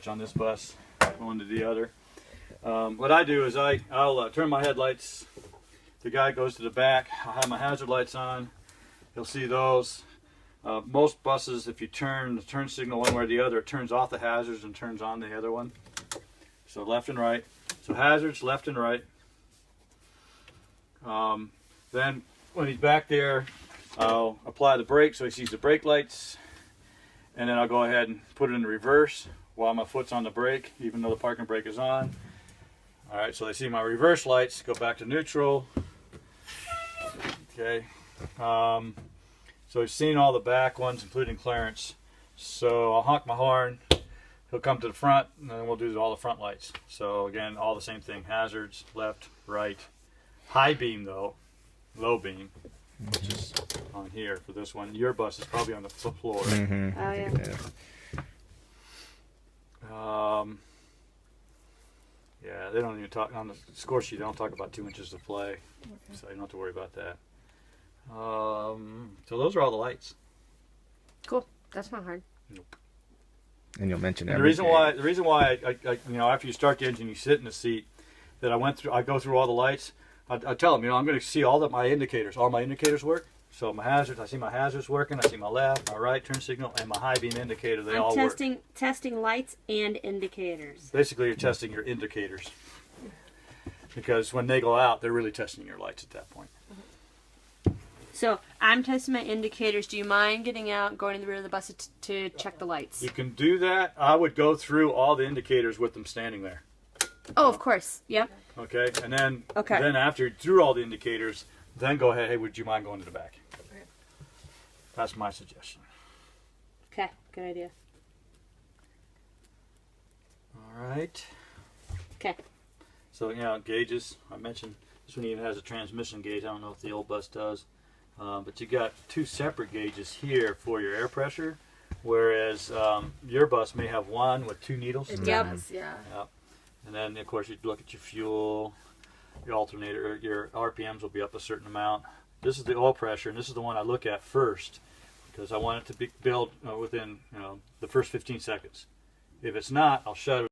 On this bus, one to the other. What I do is I'll turn my headlights. The guy goes to the back. I'll have my hazard lights on. He'll see those. Most buses, if you turn the turn signal one way or the other, it turns off the hazards and turns on the other one. So left and right. So hazards, left and right. Then when he's back there, I'll apply the brake so he sees the brake lights. And then I'll go ahead and put it in reverse while my foot's on the brake, even though the parking brake is on. All right, so they see my reverse lights, go back to neutral. Okay. So he's seen all the back ones, including clearance. So I'll honk my horn. He'll come to the front, and then we'll do all the front lights. So again, all the same thing. Hazards, left, right. High beam though, low beam, which is on here for this one. Your bus is probably on the floor. Mm-hmm. Oh, yeah. Yeah, they don't even talk on the score sheet. They don't talk about 2 inches of play, Okay. so you don't have to worry about that. So those are all the lights. Cool. That's not hard. Nope. And you'll mention And everything. the reason why I you know, after you start the engine, you sit in the seat. That I go through all the lights. I tell them, you know, I'm going to see all my indicators. All my indicators work. So my hazards, I see my hazards working. I see my left, my right turn signal, and my high beam indicator. They all work. Testing lights and indicators. Basically, you're testing your indicators. Because when they go out, they're really testing your lights at that point. So I'm testing my indicators. Do you mind getting out, going to the rear of the bus to check the lights? You can do that. I would go through all the indicators with them standing there. Oh, of course. Yep. Okay, and then Okay. then after you're through all the indicators, then go ahead. Hey, would you mind going to the back? That's my suggestion. Okay. Good idea. All right. Okay. So, you know, gauges, I mentioned this one even has a transmission gauge. I don't know if the old bus does. But you got 2 separate gauges here for your air pressure, whereas your bus may have one with 2 needles. It Yep. does, yeah. Yep. And then, of course, you look at your fuel, your alternator, your RPMs will be up a certain amount. This is the oil pressure, and this is the one I look at first because I want it to be built within the first 15 seconds. If it's not, I'll shut it.